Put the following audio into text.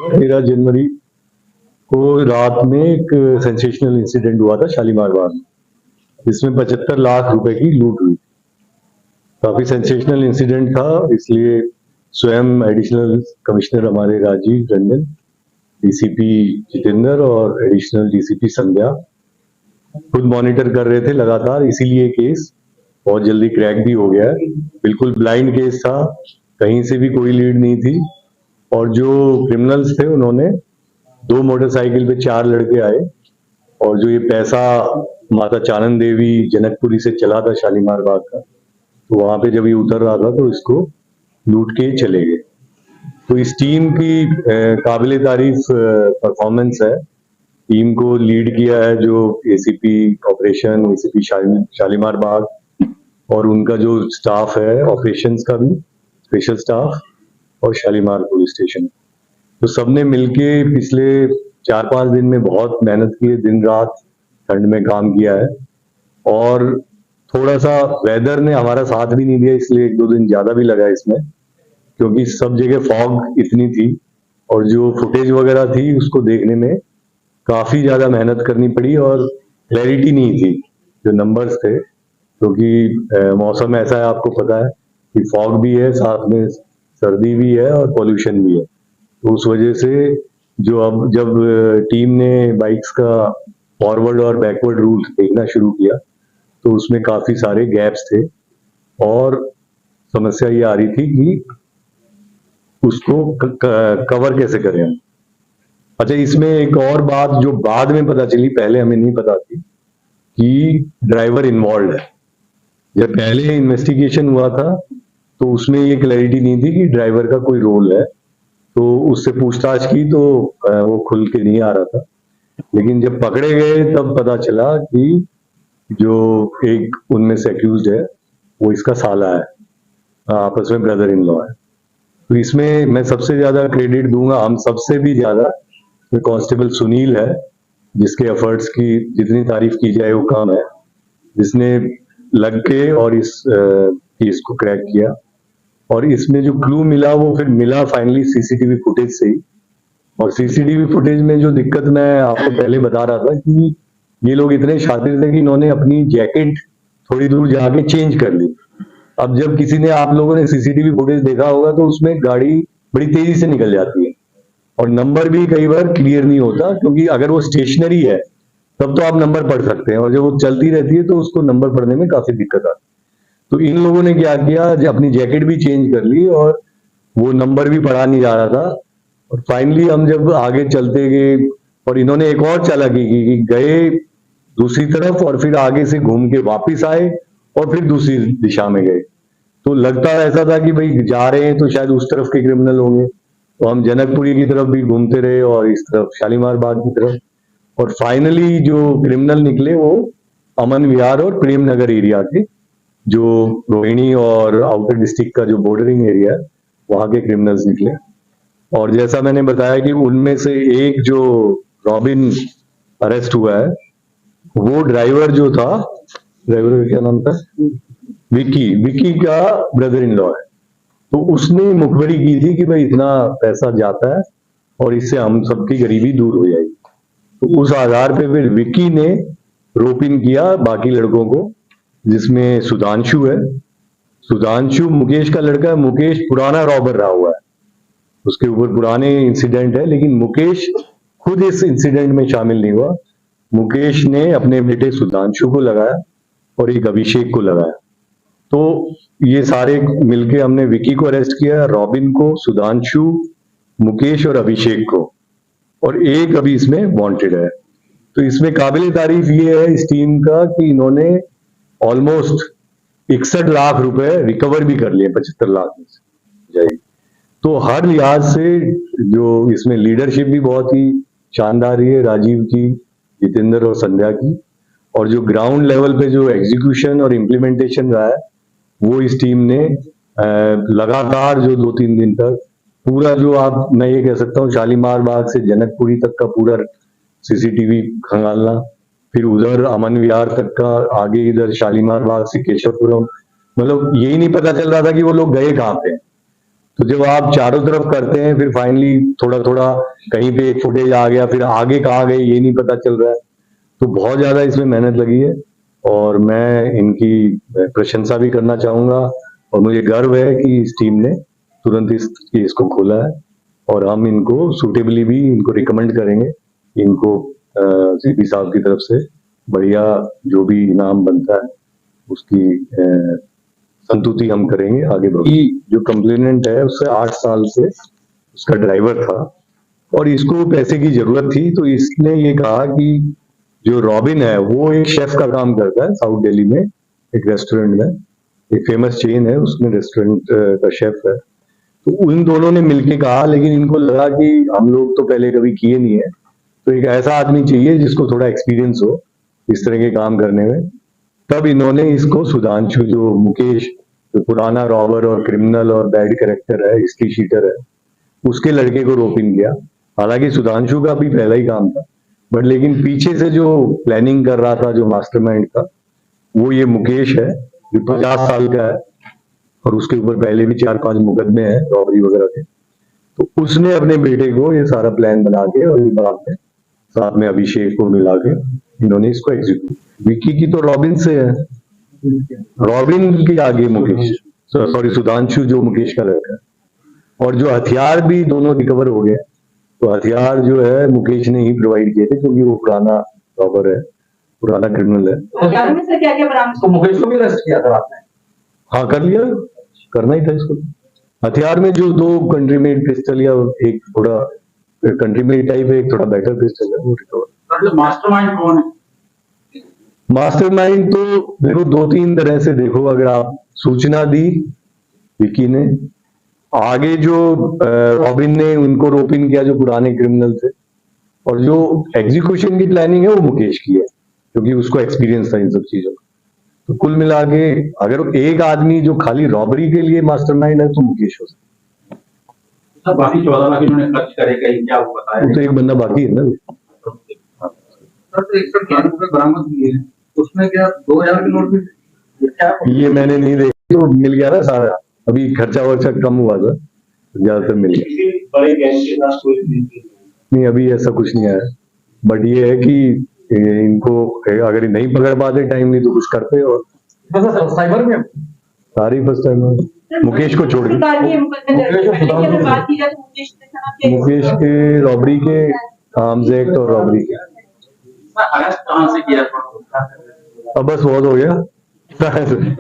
13 जनवरी को रात में एक सेंसेशनल इंसिडेंट हुआ था शालीमार बाग में, जिसमें 75 लाख रुपए की लूट हुई। काफी सेंसेशनल इंसिडेंट था, इसलिए स्वयं एडिशनल कमिश्नर हमारे राजीव रंजन, डीसीपी जितेंद्र और एडिशनल डीसीपी संध्या खुद मॉनिटर कर रहे थे लगातार, इसीलिए केस बहुत जल्दी क्रैक भी हो गया है। बिल्कुल ब्लाइंड केस था, कहीं से भी कोई लीड नहीं थी, और जो क्रिमिनल्स थे उन्होंने 2 मोटरसाइकिल पे 4 लड़के आए, और जो ये पैसा माता चानन देवी जनकपुरी से चला था शालीमार बाग का, तो वहां पे जब ये उतर रहा था तो इसको लूट के चले गए। तो इस टीम की काबिले तारीफ परफॉर्मेंस है। टीम को लीड किया है जो एसीपी ऑपरेशन, एसीपी शालीमार बाग, और उनका जो स्टाफ है ऑपरेशंस का भी स्पेशल स्टाफ, और शालीमार पुलिस स्टेशन। तो सबने मिलके पिछले 4-5 दिन में बहुत मेहनत की है, दिन रात ठंड में काम किया है, और थोड़ा सा वेदर ने हमारा साथ भी नहीं दिया, इसलिए 1-2 दिन ज्यादा भी लगा इसमें, क्योंकि सब जगह फॉग इतनी थी, और जो फुटेज वगैरह थी उसको देखने में काफी ज्यादा मेहनत करनी पड़ी, और क्लैरिटी नहीं थी जो नंबर्स थे, क्योंकि मौसम ऐसा है, आपको पता है कि फॉग भी है, साथ में सर्दी भी है और पॉल्यूशन भी है। तो उस वजह से जो अब जब टीम ने बाइक्स का फॉरवर्ड और बैकवर्ड रूट देखना शुरू किया, तो उसमें काफी सारे गैप्स थे, और समस्या ये आ रही थी कि उसको कवर कैसे करें। अच्छा, इसमें एक और बात जो बाद में पता चली, पहले हमें नहीं पता थी, कि ड्राइवर इन्वॉल्व है। जब पहले इन्वेस्टिगेशन हुआ था तो उसमें ये क्लैरिटी नहीं थी कि ड्राइवर का कोई रोल है, तो उससे पूछताछ की तो वो खुल के नहीं आ रहा था। लेकिन जब पकड़े गए तब पता चला कि जो एक उनमें से एक्यूज्ड है वो इसका साला है, आपस में ब्रदर इन लॉ है। तो इसमें मैं सबसे ज्यादा क्रेडिट दूंगा, हम सबसे भी ज्यादा कांस्टेबल सुनील है, जिसके एफर्ट्स की जितनी तारीफ की जाए वो कम है, जिसने लग के और इस केस को क्रैक किया। और इसमें जो क्लू मिला वो फिर मिला फाइनली सीसीटीवी फुटेज से ही। और सीसीटीवी फुटेज में जो दिक्कत मैं आपको पहले बता रहा था कि ये लोग इतने शातिर थे कि इन्होंने अपनी जैकेट थोड़ी दूर जाके चेंज कर ली। अब जब किसी ने, आप लोगों ने सीसीटीवी फुटेज देखा होगा, तो उसमें गाड़ी बड़ी तेजी से निकल जाती है, और नंबर भी कई बार क्लियर नहीं होता, क्योंकि अगर वो स्टेशनरी है तब तो आप नंबर पढ़ सकते हैं, और जब वो चलती रहती है तो उसको नंबर पढ़ने में काफी दिक्कत आती है। तो इन लोगों ने क्या किया, अपनी जैकेट भी चेंज कर ली और वो नंबर भी पढ़ा नहीं जा रहा था। और फाइनली हम जब आगे चलते गए, और इन्होंने एक और चालाकी की कि गए दूसरी तरफ और फिर आगे से घूम के वापिस आए और फिर दूसरी दिशा में गए। तो लगता ऐसा था कि भाई जा रहे हैं तो शायद उस तरफ के क्रिमिनल होंगे, तो हम जनकपुरी की तरफ भी घूमते रहे और इस तरफ शालीमार बाग की तरफ, और फाइनली जो क्रिमिनल निकले वो अमन विहार और प्रेम नगर एरिया के, जो रोहिणी और आउटर डिस्ट्रिक्ट का जो बॉर्डरिंग एरिया है वहां के क्रिमिनल्स निकले। और जैसा मैंने बताया कि उनमें से एक जो रॉबिन अरेस्ट हुआ है, वो ड्राइवर जो था, ड्राइवर का क्या नाम था, विकी का ब्रदर इन लॉ है। तो उसने मुखबरी की थी कि भाई इतना पैसा जाता है और इससे हम सबकी गरीबी दूर हो जाएगी। तो उस आधार पे फिर विक्की ने रोप इन किया बाकी लड़कों को, जिसमें सुधांशु है। सुधांशु मुकेश का लड़का है, मुकेश पुराना रॉबर रहा हुआ है, उसके ऊपर पुराने इंसिडेंट है, लेकिन मुकेश खुद इस इंसिडेंट में शामिल नहीं हुआ। मुकेश ने अपने बेटे सुधांशु को लगाया और एक अभिषेक को लगाया। तो ये सारे मिलके हमने विकी को अरेस्ट किया, रॉबिन को, सुधांशु, मुकेश और अभिषेक को, और एक अभी इसमें वांटेड है। तो इसमें काबिल तारीफ ये है इस टीम का कि इन्होंने ऑलमोस्ट 61 लाख रुपए रिकवर भी कर लिए 75 लाख में से। तो हर लिहाज से जो इसमें लीडरशिप भी बहुत ही शानदार रही है, राजीव की, जितेंद्र और संध्या की, और जो ग्राउंड लेवल पे जो एग्जीक्यूशन और इम्प्लीमेंटेशन रहा है वो इस टीम ने लगातार जो 2-3 दिन तक पूरा, जो आप, मैं ये कह सकता हूँ शालीमार बाग से जनकपुरी तक का पूरा सीसीटीवी खंगालना, फिर उधर अमन विहार तक का, आगे इधर शालीमार बाग से केशवपुरम, मतलब यही नहीं पता चल रहा था कि वो लोग गए कहाँ पे। तो जब आप चारों तरफ करते हैं फिर फाइनली थोड़ा थोड़ा कहीं पे एक फुटेज आ गया, फिर आगे कहाँ गए ये नहीं पता चल रहा है। तो बहुत ज्यादा इसमें मेहनत लगी है और मैं इनकी प्रशंसा भी करना चाहूंगा और मुझे गर्व है कि इस टीम ने तुरंत इसको खोला है और हम इनको सूटेबली भी इनको रिकमेंड करेंगे। इनको सीपी साहब की तरफ से बढ़िया जो भी इनाम बनता है उसकी संतुति हम करेंगे आगे बढ़। जो कंप्लेनेंट है उससे 8 साल से उसका ड्राइवर था और इसको पैसे की जरूरत थी, तो इसने ये कहा कि जो रॉबिन है वो एक शेफ का काम करता है साउथ दिल्ली में एक रेस्टोरेंट में, एक फेमस चेन है उसमें रेस्टोरेंट का शेफ है। तो उन दोनों ने मिलके कहा, लेकिन इनको लगा कि हम लोग तो पहले कभी किए नहीं है, तो एक ऐसा आदमी चाहिए जिसको थोड़ा एक्सपीरियंस हो इस तरह के काम करने में। तब इन्होंने इसको सुधांशु, जो मुकेश, जो पुराना रॉबर और क्रिमिनल और बैड कैरेक्टर है, हिस्ट्री शीटर है, उसके लड़के को रोप इन किया। हालांकि सुधांशु का भी पहला ही काम था, बट लेकिन पीछे से जो प्लानिंग कर रहा था, जो मास्टरमाइंड था, वो ये मुकेश है जो 50 साल का है और उसके ऊपर पहले भी 4-5 मुकदमे हैं रॉबरी वगैरह के। तो उसने अपने बेटे को ये सारा प्लान बना के और बाद में साथ में अभिषेक को मिला के इन्होंने इसको एग्जीक्यूट। विक्की की तो रॉबिन से है, रॉबिन की आगे मुकेश, सॉरी सुधांशु जो मुकेश का लड़का है। और जो हथियार भी दोनों रिकवर हो गए, तो हथियार जो है मुकेश ने ही प्रोवाइड किए थे क्योंकि वो पुराना रॉबर है, पुराना क्रिमिनल है। हथियार में से क्या-क्या बरामद? तो मुकेश को भी अरेस्ट किया था आपने? हाँ कर लिया, करना ही था इसको। हथियार में जो 2 कंट्री मेड पिस्टल या एक थोड़ा कंट्री मेड टाइप है, एक थोड़ा बेटर पिस्टल है, वो रिकवर। मतलब मास्टरमाइंड कौन है? मास्टरमाइंड तो देखो 2-3 तरह से देखो। अगर आप सूचना दी विकी ने, आगे जो रॉबिन ने उनको रोप इन किया जो पुराने क्रिमिनल थे, और जो एग्जीक्यूशन की प्लानिंग है वो मुकेश की है क्योंकि उसको एक्सपीरियंस था इन सब चीजों का। तो कुल मिला के अगर एक आदमी जो खाली रॉबरी के लिए मास्टरमाइंड है तो मुकेश हो सकता है। बाकी 14 लाख इन्होंने खर्च करे कहीं, क्या वो बताया? है। तो एक बंदा बाकी है ना। सर तो 100 लाख रुपए बरामद हुए हैं, उसमें क्या 2000 के नोट भी? ये मैंने नहीं देखा, तो मिल गया ना सारा। अभी खर्चा वर्चा कम हुआ था, ज्यादातर मिल गया। बड़े गैंग के साथ कोई नहीं, अभी ऐसा कुछ नहीं आया, बट ये है कि इनको अगर नहीं पकड़ पाते टाइम नहीं तो कुछ करते। और साइबर में सारी फर्स्ट टाइम मुकेश को छोड़ के, मुकेश के रॉबरी के, आर्म्स एक्ट और रॉबरी के। अरेस्ट कहाँ से किया? अब बस बहुत हो गया।